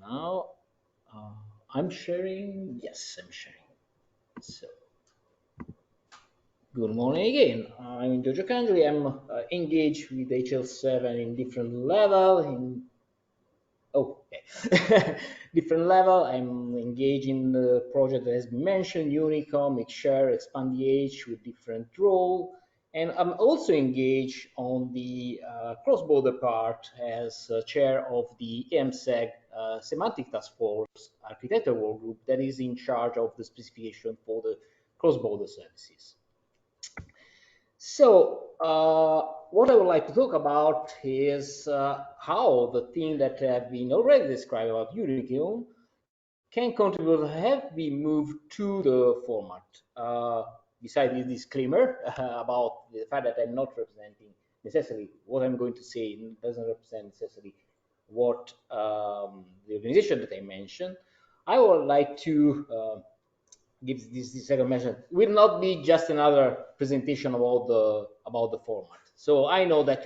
now. I'm sharing. Yes, I'm sharing. So, good morning again. I'm Giorgio Cangioli. I'm engaged with HL7 in different level. Different level. I'm engaged in the project that has been mentioned: UNICOM, HL, Expand EH with different role. And I'm also engaged on the cross-border part as chair of the EMSEG Semantic Task Force Architecture Work Group that is in charge of the specification for the cross-border services. So, what I would like to talk about is how the thing that have been already described about UNICOM can contribute have been moved to the format. Besides this disclaimer about the fact that I'm not representing necessarily what I'm going to say doesn't represent necessarily what the organization that I mentioned, I would like to give this second mention will not be just another presentation about the format. So I know that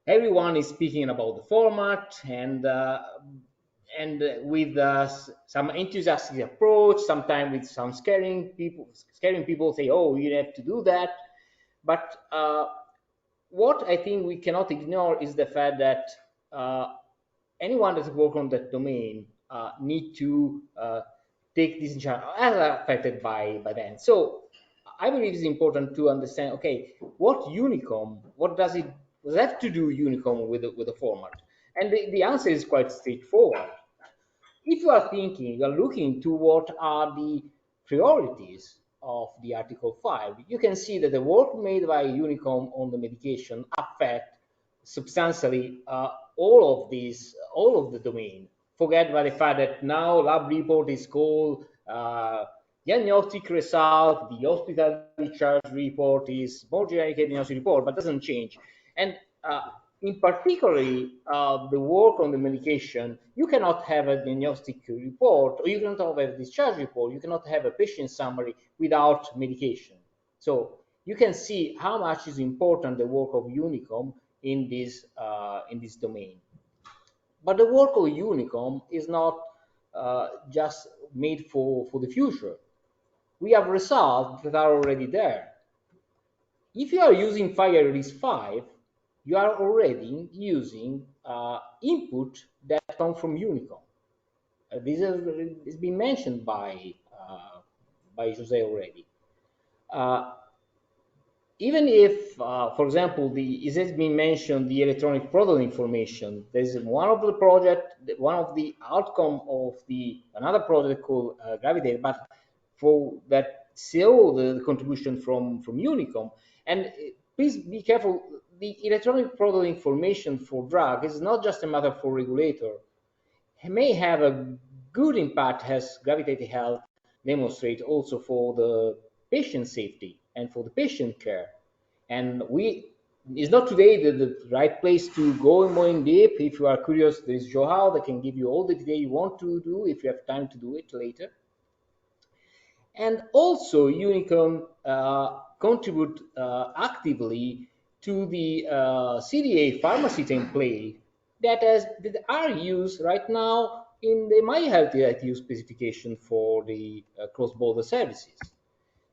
everyone is speaking about the format and with some enthusiastic approach, sometimes with some scaring people say, oh, you have to do that. But what I think we cannot ignore is the fact that anyone that works on that domain need to take this in charge as affected by them. So I believe it's important to understand, okay, what does it have to do UNICOM with the format? And the answer is quite straightforward. If you are thinking, you are looking to what are the priorities of the Article 5, you can see that the work made by UNICOM on the medication affect substantially all of the domain. Forget about the fact that now lab report is called diagnostic result, the hospital discharge report is more generic diagnostic report, but doesn't change. And in particular, the work on the medication, you cannot have a diagnostic report, or you cannot have a discharge report, you cannot have a patient summary without medication. So you can see how much is important the work of UNICOM in this domain. But the work of UNICOM is not just made for the future. We have results that are already there. If you are using Fire Release 5, you are already using input that come from UNICOM. This has been mentioned by Jose already. Even if, for example, it has been mentioned the electronic product information. There's one of the project, one of the outcome of another project called Gravitate, but for that still the contribution from UNICOM. And please be careful. The electronic product information for drug is not just a matter for regulator. It may have a good impact, as Gravitate Health demonstrate, also for the patient safety and for the patient care. And it's not today the right place to go more in deep. If you are curious, there is Joao that can give you all the detail you want to do if you have time to do it later. And also UNICOM contribute actively to the CDA pharmacy template that are used right now in the My Healthy ITU specification for the cross-border services.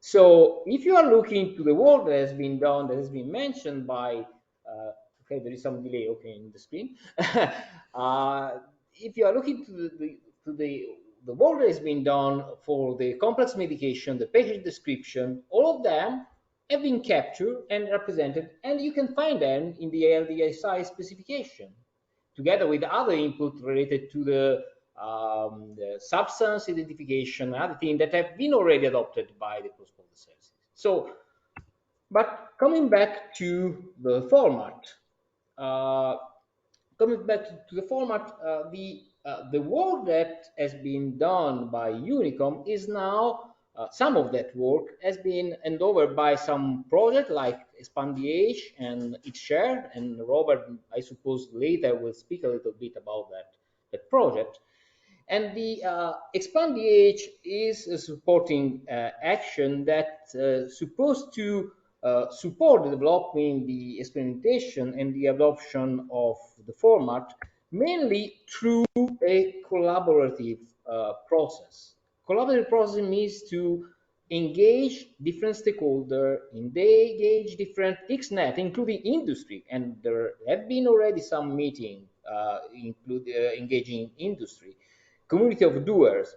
So if you are looking to the work that has been done, that has been mentioned by, okay, there is some delay, okay, in the screen. If you are looking to the work that has been done for the complex medication, the patient description, all of them have been captured and represented, and you can find them in the ALDSI specification, together with other input related to the substance identification, other things that have been already adopted by the cross-border services. So, but coming back to the format, the work that has been done by UNICOM is now, some of that work has been handed over by some project like Expand EH and HL, and Robert, I suppose, later will speak a little bit about that project. And the Expand EH is a supporting action that's supposed to support the development, the experimentation, and the adoption of the format mainly through a collaborative process. Collaborative process means to engage different stakeholders, engage different XNet, including industry, and there have been already some meetings engaging industry, community of doers.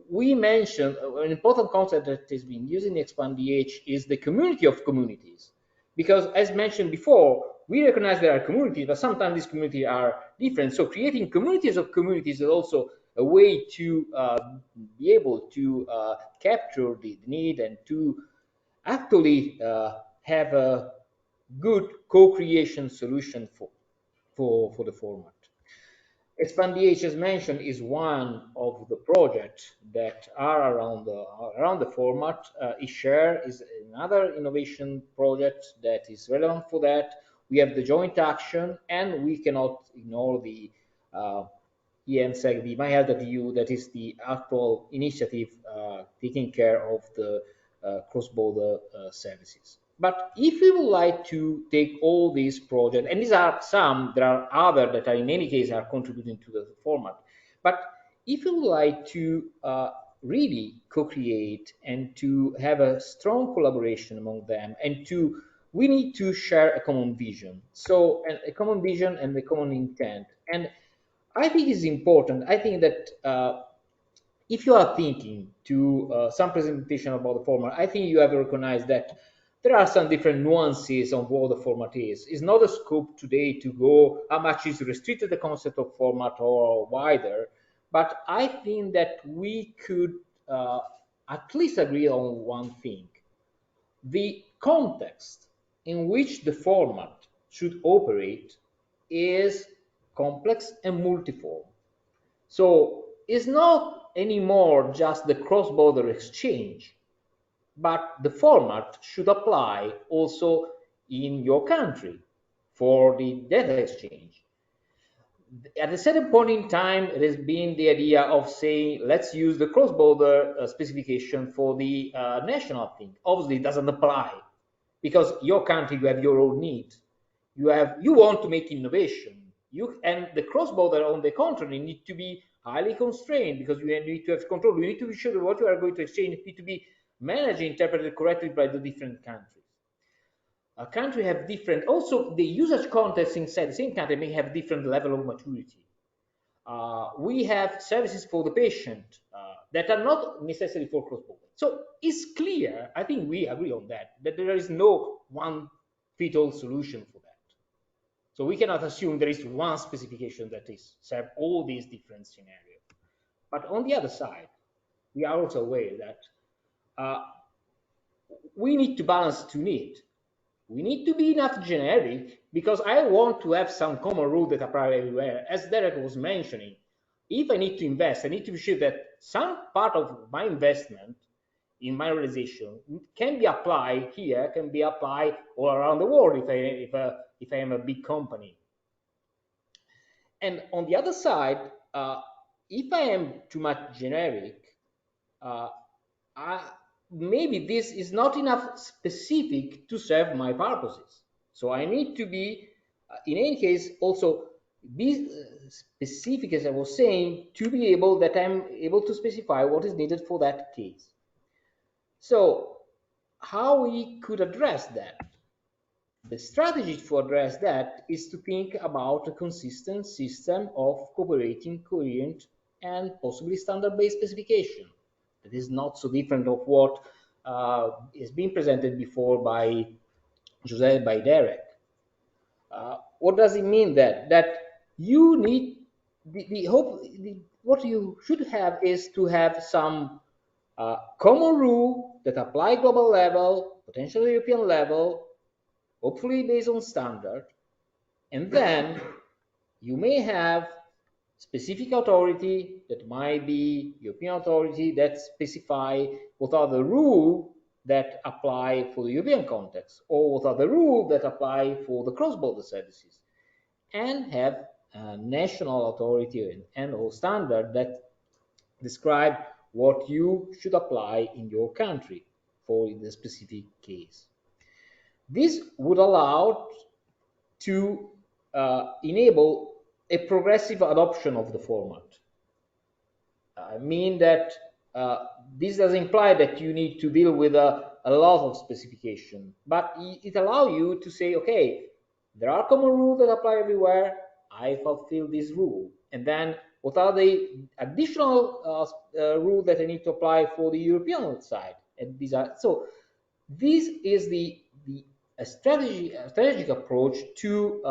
We mentioned an important concept that has been used in Expand DH is the community of communities, because as mentioned before, we recognize there are communities, but sometimes these communities are different. So creating communities of communities is also a way to be able to capture the need and to actually have a good co-creation solution for the format. Expand DH, as mentioned, is one of the projects that are around the format. eShare is another innovation project that is relevant for that. We have the joint action, and we cannot ignore the EMSEC, the My Health at EU, that is the actual initiative taking care of the cross-border services. But if we would like to take all these projects, and these are some, there are other that are in any case are contributing to the format, but if we would like to really co-create and to have a strong collaboration among them, and we need to share a common vision. So a common vision and a common intent. And I think it's important. I think that if you are thinking to some presentation about the format, I think you have recognized that there are some different nuances on what the format is. It's not a scope today to go how much is restricted the concept of format or wider, but I think that we could at least agree on one thing. The context in which the format should operate is complex and multiform. So it's not anymore just the cross-border exchange, but the format should apply also in your country for the data exchange. At a certain point in time, it has been the idea of saying, let's use the cross-border specification for the national thing. Obviously, it doesn't apply because your country, you have your own needs. You want to make innovation. And the cross-border, on the contrary, need to be highly constrained because you need to have control. You need to be sure that what you are going to exchange need to be managed and interpreted correctly by the different countries. A country have different, also the usage context inside the same country may have different level of maturity. We have services for the patient that are not necessary for cross-border. So it's clear, I think we agree on that there is no one fit-all solution for that. So we cannot assume there is one specification that is serve all these different scenarios. But on the other side, we are also aware that we need to balance two needs. We need to be enough generic because I want to have some common rule that apply everywhere. As Derek was mentioning, if I need to invest, I need to be sure that some part of my investment in my realization can be applied here, can be applied all around the world if I am a big company. And on the other side, if I am too much generic, maybe this is not enough specific to serve my purposes. So I need to be, in any case, also be specific, as I was saying, to be able that I'm able to specify what is needed for that case. So how we could address that? The strategy to address that is to think about a consistent system of cooperating, coherent, and possibly standard-based specification. That is not so different of what is being presented before by Jose, by Derek. What does it mean that you need what you should have is to have some common rule that apply global level, potentially European level, hopefully based on standard, and then you may have specific authority that might be European authority that specify what are the rules that apply for the European context, or what are the rules that apply for the cross-border services, and have a national authority and or standard that describe what you should apply in your country for the specific case. This would allow to enable a progressive adoption of the format. I mean that this does imply that you need to deal with a lot of specification, but it allows you to say, okay, there are common rules that apply everywhere. I fulfill this rule, and then what are the additional rules that I need to apply for the European side? And these are so. This is the a strategic approach to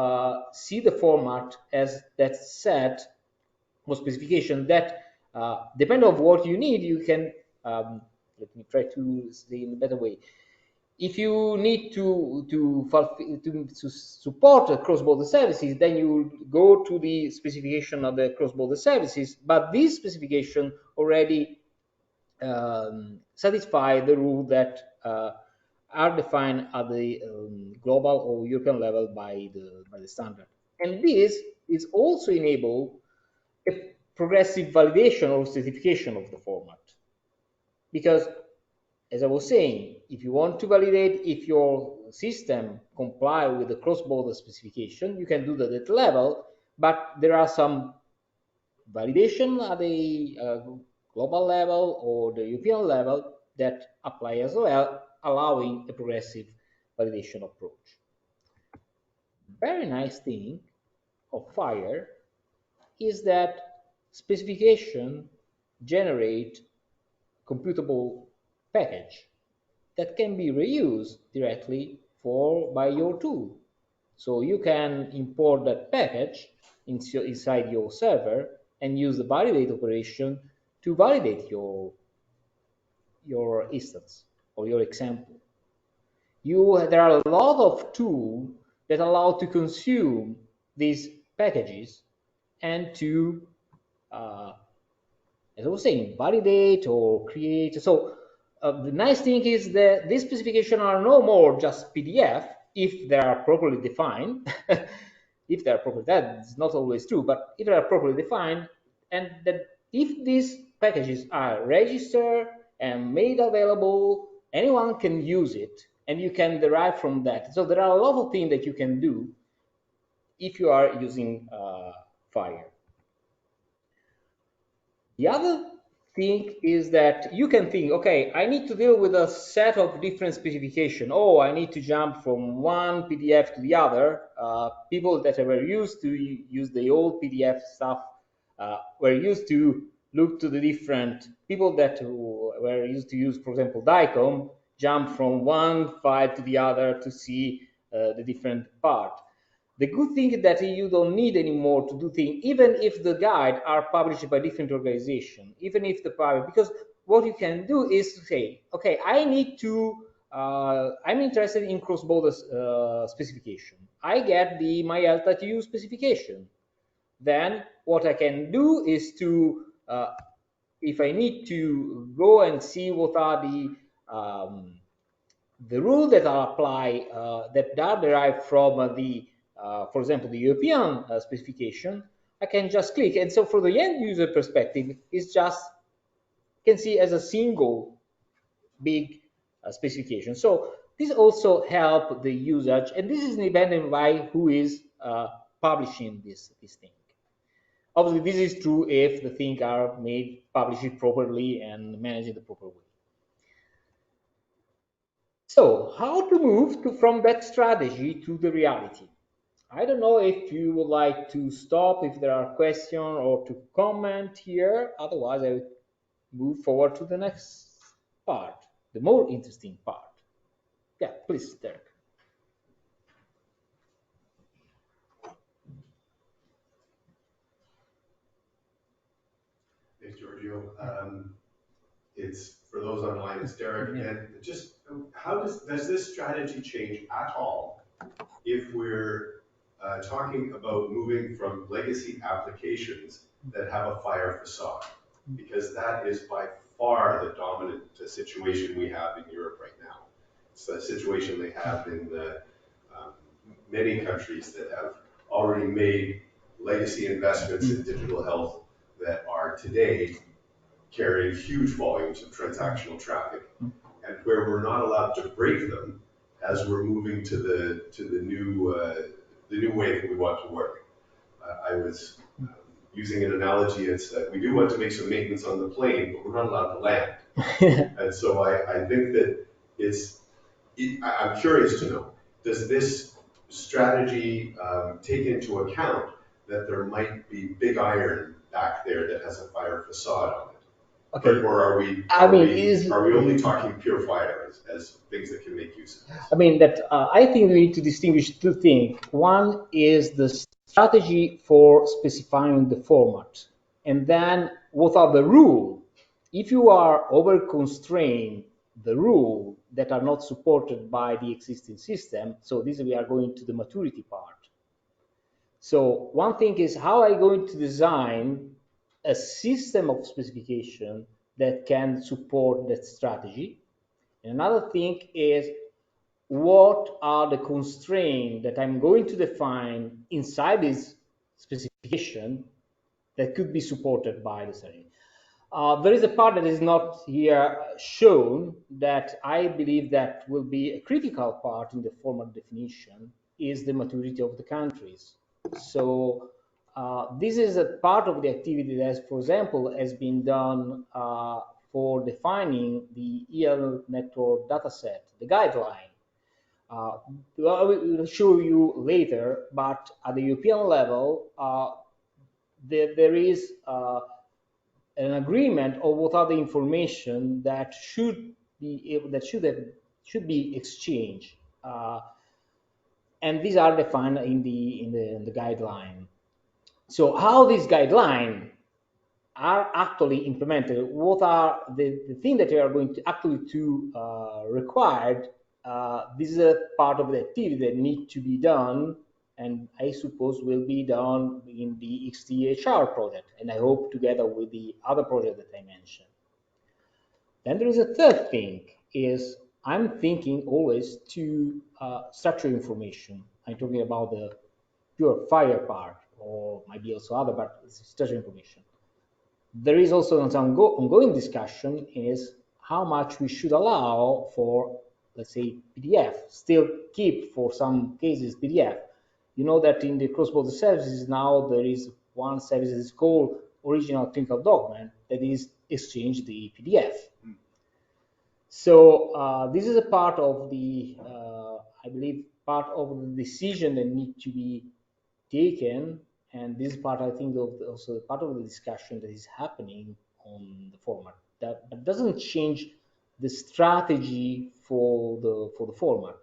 see the format as that set or specification that depending on what you need, you can let me try to say in a better way. If you need to support cross-border services, then you go to the specification of the cross-border services. But this specification already satisfy the rule that are defined at the global or European level by the standard. And this is also enable a progressive validation or certification of the format. Because, as I was saying, if you want to validate if your system comply with the cross-border specification, you can do that at level, but there are some validation at the global level or the European level that apply as well, allowing a progressive validation approach. Very nice thing of FIRE is that specification generate computable package that can be reused directly by your tool. So you can import that package inside your server and use the validate operation to validate your instance or your example. There are a lot of tools that allow to consume these packages and to as I was saying, validate or create. So the nice thing is that these specifications are no more just PDF if they are properly defined. If they are properly, that's not always true, but if they are properly defined, and that if these packages are registered and made available, anyone can use it, and you can derive from that. So there are a lot of things that you can do if you are using Fire. The other thing is that you can think, okay, I need to deal with a set of different specification. Oh, I need to jump from one PDF to the other. People that were used to use the old PDF stuff were used to look to the different people that were used to use, for example, DICOM, jump from one file to the other to see the different part. The good thing is that you don't need anymore to do things, even if the guide are published by different organizations, even if the private, because what you can do is to say, okay, I'm interested in cross-border specification. I get the MyElta specification. Then what I can do is to, if I need to go and see what are the rules that are applied, that are derived from for example, the European specification, I can just click. And so for the end user perspective, it's just, you can see as a single big specification. So this also help the usage, and this is independent by who is publishing this thing. Obviously, this is true if the things are made, published properly and managed in the proper way. So how to move from that strategy to the reality? I don't know if you would like to stop, if there are questions or to comment here. Otherwise, I would move forward to the next part, the more interesting part. Yeah, please, Derek. Thanks, Giorgio. It's for those online, it's Derek. Yeah. And just how does this strategy change at all if we're talking about moving from legacy applications that have a FIRE facade? Because that is by far the dominant situation we have in Europe right now. It's the situation they have in many countries that have already made legacy investments in digital health that are today carrying huge volumes of transactional traffic, and where we're not allowed to break them as we're moving to the new way that we want to work. I was using an analogy. It's that we do want to make some maintenance on the plane, but we're not allowed to land. And so I think that I'm curious to know, does this strategy take into account that there might be big iron back there that has a fire facade on it? Okay. Or are we only talking pure fire as things that can make use of this? I mean that I think we need to distinguish two things. One is the strategy for specifying the format, and then what are the rules. If you are over constrained the rule that are not supported by the existing system, so this we are going to the maturity part. So one thing is how are you going to design a system of specification that can support that strategy. And another thing is what are the constraints that I'm going to define inside this specification that could be supported by the strategy. There is a part that is not here shown that I believe that will be a critical part in the format definition is the maturity of the countries. So this is a part of the activity that, for example, has been done for defining the EL network dataset, the guideline. I will show you later, but at the European level, there is an agreement of what are the information that should be exchanged, and these are defined in the guideline. So how these guidelines are actually implemented, what are the things that they are going to actually required, this is a part of the activity that need to be done, and I suppose will be done in the XTHR project, and I hope together with the other project that I mentioned. Then there is a third thing, is I'm thinking always to structure information. I'm talking about the pure fire part, or maybe also other, but structure information. There is also some ongoing discussion is how much we should allow for, let's say, PDF, still keep for some cases PDF. You know that in the cross-border services now there is one service that is called original clinical document that is exchange the PDF. So this is a part of the, I believe, part of the decision that need to be taken, and this is part, I think, of also part of the discussion that is happening on the format. That doesn't change the strategy for the format.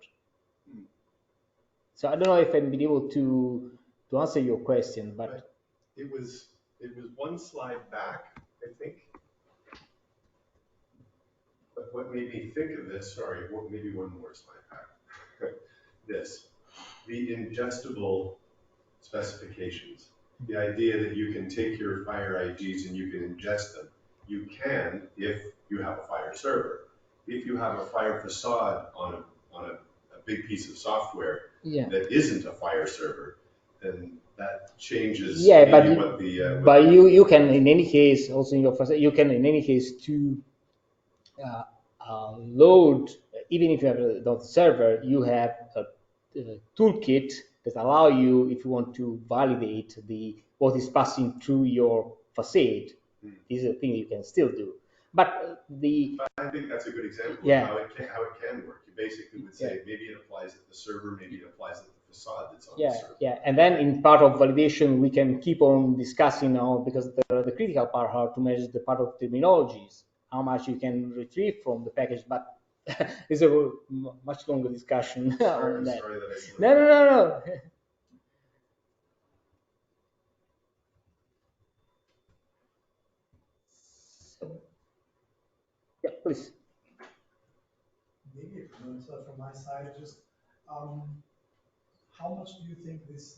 So I don't know if I've been able to answer your question, but it was one slide back, I think. But what made me think of this, sorry, maybe one more slide back. The ingestible specifications. The idea that you can take your fire IGs and you can ingest them. You can if you have a fire server. If you have a fire facade on a big piece of software that isn't a fire server, then that changes but you can in any case also in your facade, you can in any case load, even if you have a server, you have a toolkit that allow you, if you want to validate what is passing through your facade. This is a thing you can still do. But I think that's a good example of how it can work. You basically would say maybe it applies at the server, maybe it applies at the facade that's on the server. Yeah, and then in part of validation, we can keep on discussing now, because the critical part how to measure the part of terminologies, how much you can retrieve from the package, but it's a much longer discussion on that. Sorry that I slipped. No. Yeah, please. Maybe so from my side, just how much do you think this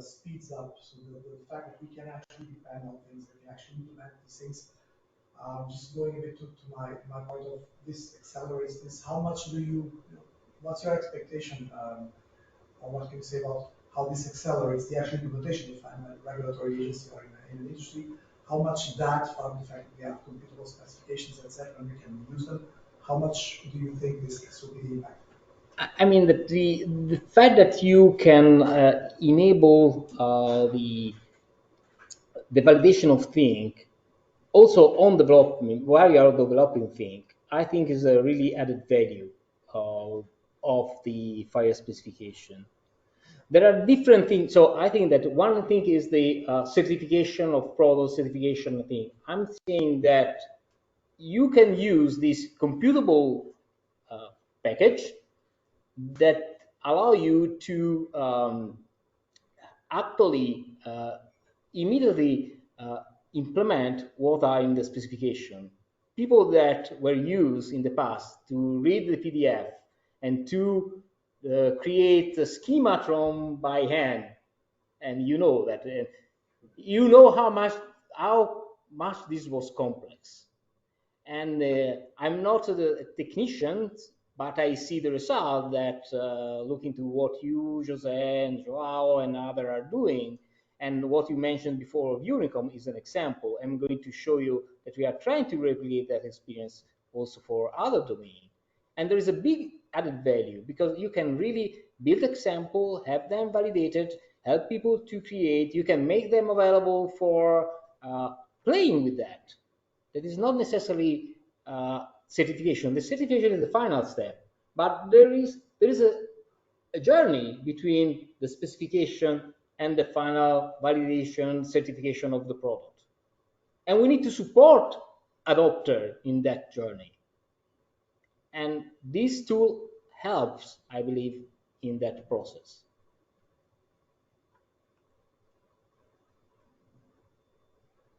speeds up? So the fact that we can actually depend on things, that we actually implement these things. Just going a bit to my point of this accelerates this. How much what's your expectation, or what can you say about how this accelerates the actual implementation? If I'm a regulatory agency or in an industry, how much that, from the fact that we have computable specifications, etc., and we can use them, how much do you think this will be the impact? I mean, the fact that you can enable the validation of thing also on development while you are developing thing, I think is a really added value of the FIRE specification. There are different things. So I think that one thing is the certification of product certification thing. I'm saying that you can use this computable package that allow you to actually immediately implement what are in the specification. People that were used in the past to read the PDF and to create a schema from by hand, and you know that you know how much this was complex. And I'm not a technician, but I see the result that looking to what you, Jose, and Joao, and others are doing, and what you mentioned before of UNICOM is an example. I'm going to show you that we are trying to replicate that experience also for other domains. And there is a big added value because you can really build example, have them validated, help people to create. You can make them available for playing with that. That is not necessarily certification. The certification is the final step, but there is a journey between the specification and the final validation certification of the product, and we need to support adopter in that journey. And this tool helps, I believe, in that process.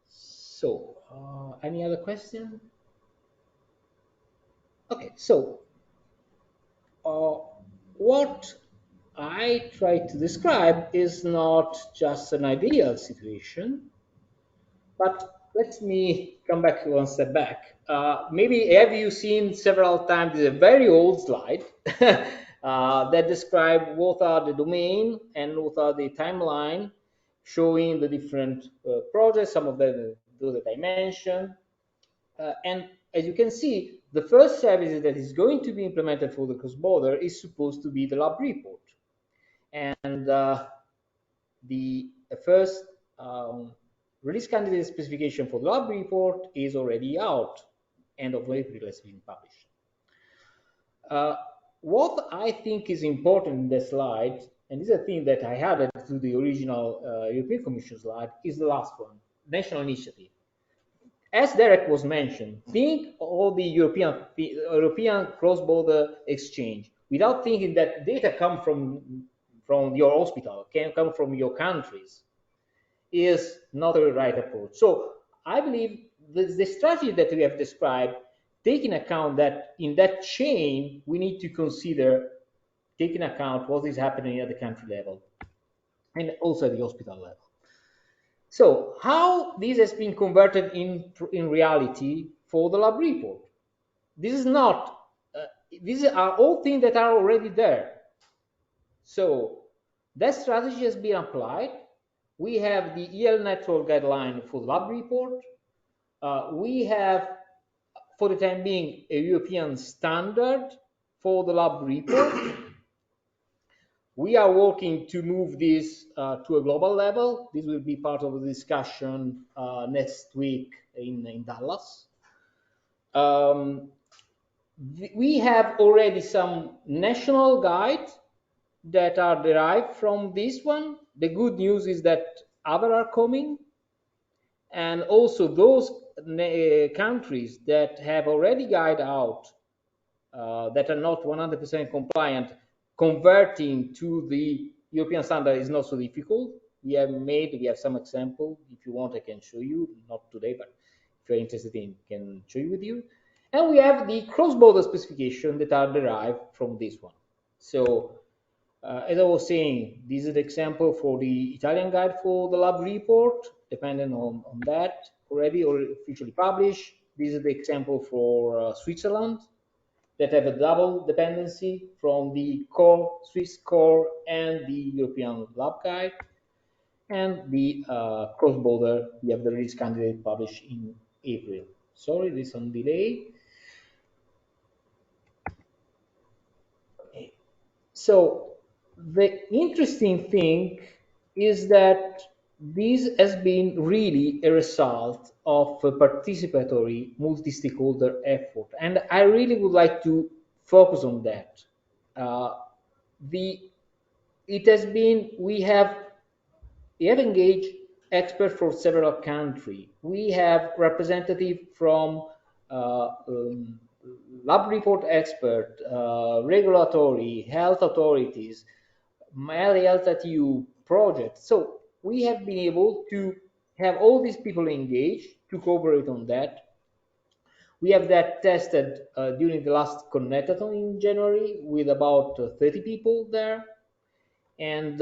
So, any other question? Okay, so what I try to describe is not just an ideal situation, but let me come back one step back. Maybe have you seen several times a very old slide that describe what are the domain and what are the timeline, showing the different projects, some of them those that I mentioned. And as you can see, the first service that is going to be implemented for the cross-border is supposed to be the lab report. And the first release candidate specification for the lab report is already out. End of April has been published. What I think is important in the slide, and this is a thing that I added to the original European Commission slide, is the last one, national initiative. As Derek was mentioned, think of the European cross-border exchange without thinking that data come from your hospital, can come from your countries, is not the right approach. So I believe the strategy that we have described, taking account that in that chain, we need to consider taking account what is happening at the country level and also at the hospital level. So how this has been converted in reality for the lab report? This is not, these are all things that are already there. So that strategy has been applied. We have the EL network guideline for the lab report. We have, for the time being, a European standard for the lab report. We are working to move this to a global level. This will be part of the discussion next week in Dallas. We have already some national guides that are derived from this one. The good news is that others are coming. And also those countries that have already guided out that are not 100% compliant, converting to the European standard is not so difficult. We have some example. If you want, I can show you, not today, but if you're interested in, can show you with you. And we have the cross-border specification that are derived from this one. So as I was saying, this is the example for the Italian guide for the lab report, depending on that, already or officially published. This is the example for Switzerland, that have a double dependency from the core, Swiss core, and the European lab guide. And the cross-border, we have the release candidate published in April. Sorry, this on delay. Okay. So the interesting thing is that this has been really a result of a participatory multi-stakeholder effort. And I really would like to focus on that. Uh, the it has been we have engaged experts from several countries. We have representative from lab report expert, regulatory, health authorities, Health at EU project. So we have been able to have all these people engaged to cooperate on that. We have that tested during the last Connectathon in January with about 30 people there. And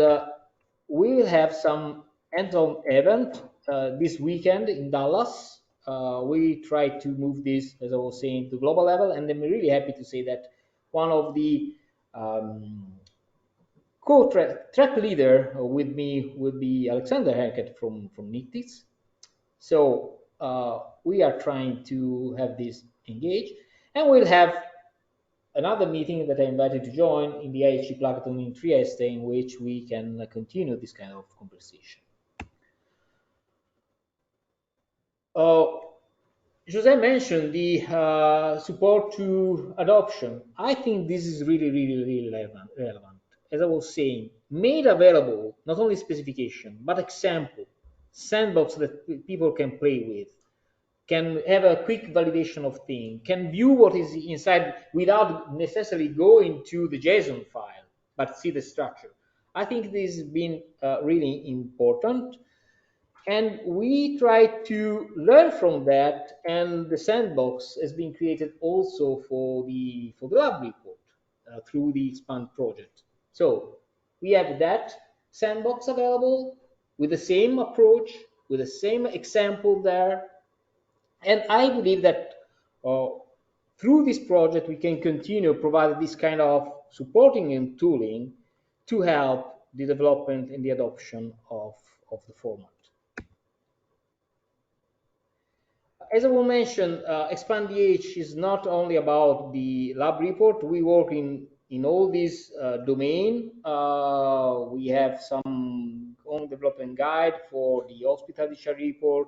we will have some hands-on event this weekend in Dallas. We try to move this, as I was saying, to global level, and I'm really happy to say that one of the co-track leader with me will be Alexander Hackett from NICTIS. So we are trying to have this engaged, and we'll have another meeting that I invited to join in the IHC Plagathon in Trieste, in which we can continue this kind of conversation. Jose mentioned the support to adoption. I think this is really relevant. As I was saying, made available not only specification, but example, sandbox that people can play with, can have a quick validation of things, can view what is inside without necessarily going to the JSON file, but see the structure. I think this has been really important. And we try to learn from that, and the sandbox has been created also for the lab report through the Expand project. So we have that sandbox available with the same approach, with the same example there. And I believe that through this project, we can continue providing this kind of supporting and tooling to help the development and the adoption of the format. As I will mention, Expand DH is not only about the lab report. We work in all these domain. We have some own development guide for the hospital discharge report.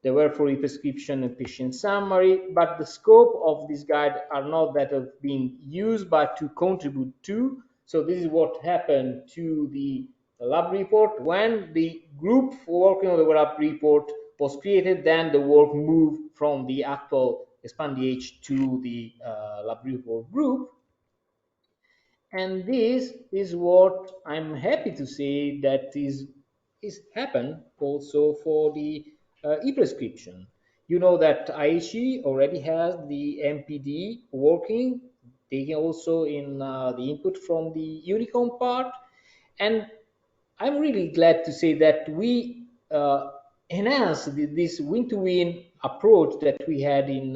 There were for e-prescription and patient summary, but the scope of this guide are not that of being used, but to contribute to. So this is what happened to the lab report. When the group working on the lab report was created, then the work moved from the actual ExpandDH to the lab report group. And this is what I'm happy to say that is happened also for the e-prescription. You know that IHE already has the MPD working, taking also in the input from the UNICOM part. And I'm really glad to say that we enhanced this win-to-win approach that we had in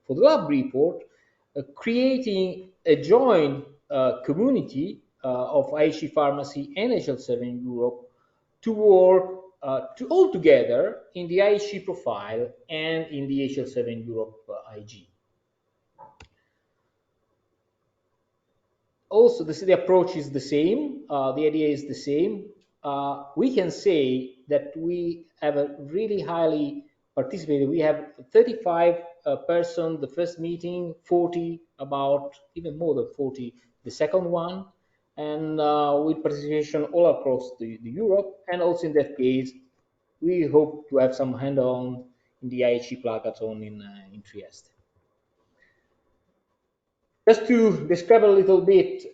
for the lab report, creating a joint community of IHE Pharmacy and HL7 Europe to work to all together in the IHE profile and in the HL7 Europe IG. Also, the approach is the same. The idea is the same. We can say that we have a really highly participated. We have 35 person the first meeting, 40, about even more than 40 the second one, and with participation all across the Europe. And also in that case, we hope to have some hand-on in the IHE Plagathon in Trieste. Just to describe a little bit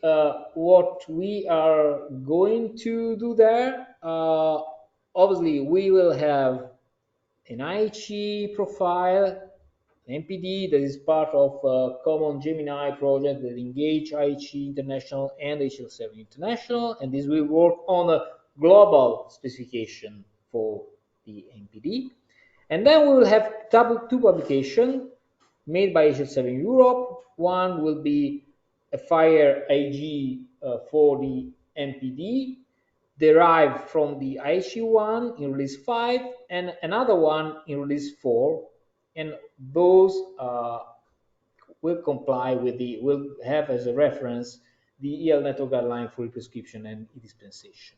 what we are going to do there, obviously we will have an IHE profile, an MPD that is part of a common Gemini project that engage IHE International and HL7 International, and this will work on a global specification for the MPD. And then we will have two publications made by HL7 Europe. One will be a Fire IG for the MPD, derived from the IHE1 in release 5, and another one in release 4. And those will comply with will have as a reference the EL network guideline for e-prescription and e-dispensation.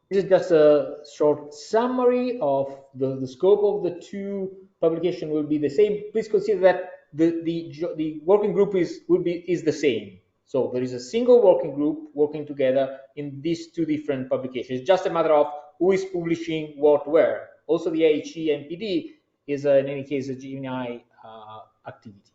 This is just a short summary of the scope of the two publications will be the same. Please consider that the working group is the same. So there is a single working group working together in these two different publications. It's just a matter of who is publishing what where. Also, the HE-MPD is in any case a GNI activity.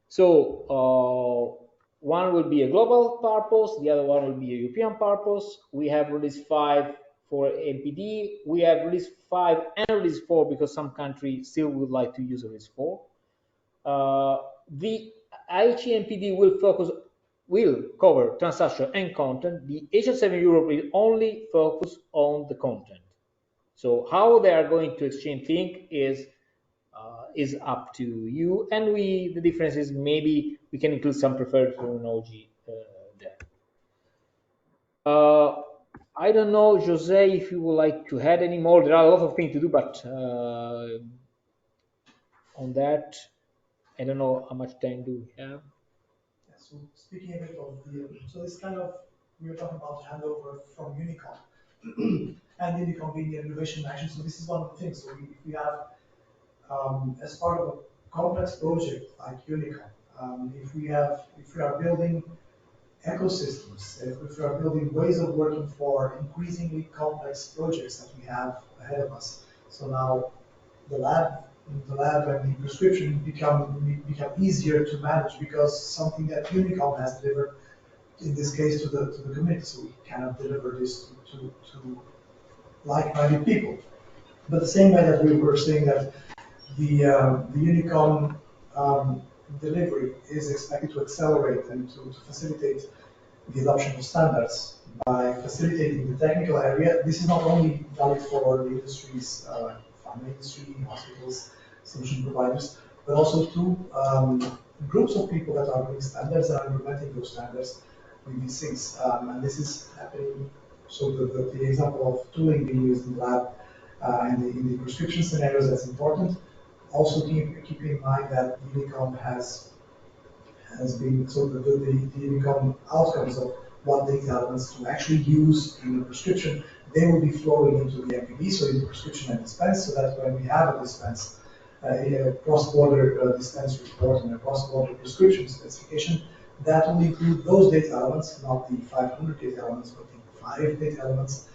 So one will be a global purpose, the other one will be a European purpose. We have released 5 for MPD. We have released 5 and released 4 because some countries still would like to use release 4. The HE-MPD will cover transaction and content. The HL7 Europe will only focus on the content. So how they are going to exchange things is up to you, and the difference is maybe we can include some preferred terminology there. I don't know, Jose, if you would like to add any more. There are a lot of things to do, but on that, I don't know how much time do we have. Yeah, so speaking a bit of so this kind of, we were talking about handover from UNICOM and UNICOM being the innovation action. So this is one of the things. So we have, as part of a complex project like UNICOM, if we are building ecosystems, if we are building ways of working for increasingly complex projects that we have ahead of us. So now the lab and the prescription become easier to manage because something that UNICOM has delivered, in this case to the community, so we cannot deliver this to like-minded people. But the same way that we were saying that the UNICOM delivery is expected to accelerate and to facilitate the adoption of standards by facilitating the technical area. This is not only valid for the industries, pharma industry, hospitals, solution providers, but also to groups of people that are doing standards and are implementing those standards with these things. And this is happening. So the example of tooling being used in the lab and in the prescription scenarios, that's important. Also keep in mind that UNICOM has been, so the UNICOM outcomes of what data elements to actually use in the prescription, they will be flowing into the MPD, so in the prescription and dispense, so that when we have a dispense, a cross-border dispense report and a cross-border prescription specification, that will include those data elements, not the 500 data elements, but the 5 data elements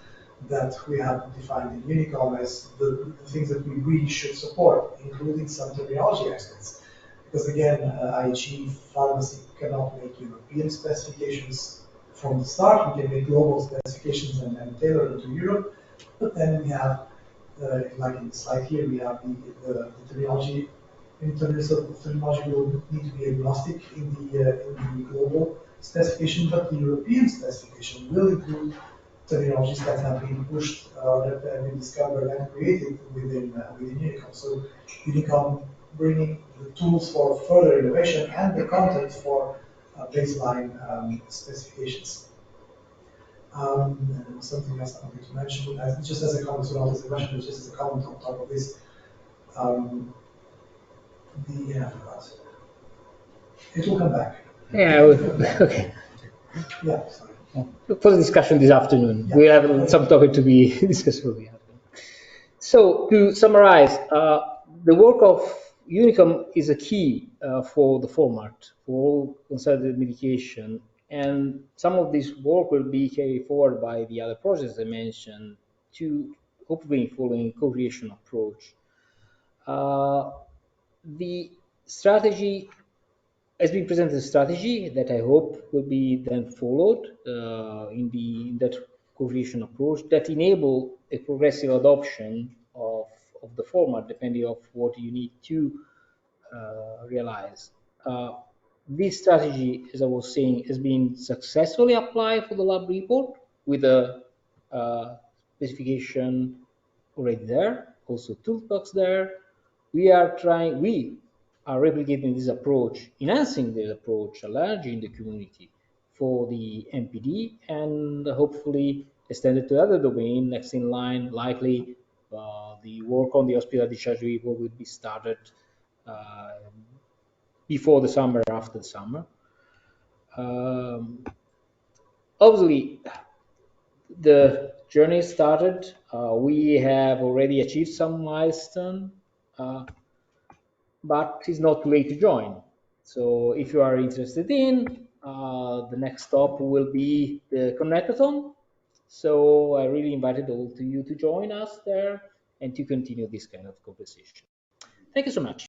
that we have defined in UNICOM as the things that we really should support, including some terminology aspects. Because again, IHE pharmacy cannot make European specifications from the start. We can make global specifications and tailor them to Europe. But then we have, like in the slide here, we have the terminology. In terms of terminology, will need to be agnostic in the global specification, but the European specification will include terminologies that have been pushed, that have been discovered and created within UNICOM. So UNICOM bringing the tools for further innovation and the content for baseline specifications. And something else I wanted to mention, just as a comment, so not as a question, but just as a comment on top of this. It will come back. Yeah, okay. Yeah, sorry. For the discussion this afternoon, Yeah. we have some topic to be discussed for the afternoon. So to summarize, the work of UNICOM is a key for the format for all consulted medication, and some of this work will be carried forward by the other projects I mentioned to hopefully following co-creation approach. The strategy has been presented a strategy that I hope will be then followed in that co-creation approach that enable a progressive adoption of the format depending on what you need to realize. This strategy, as I was saying, has been successfully applied for the lab report with a specification already there, also toolbox there. We are replicating this approach, enhancing this approach, enlarging the community for the MPD, and hopefully extend it to other domain. Next in line, likely the work on the hospital discharge report will be started before the summer, after the summer. Obviously, the journey started. We have already achieved some milestone, uh, but it's not too late to join. So if you are interested in, the next stop will be the Connectathon. So I really invited all to you to join us there and to continue this kind of conversation. Thank you so much.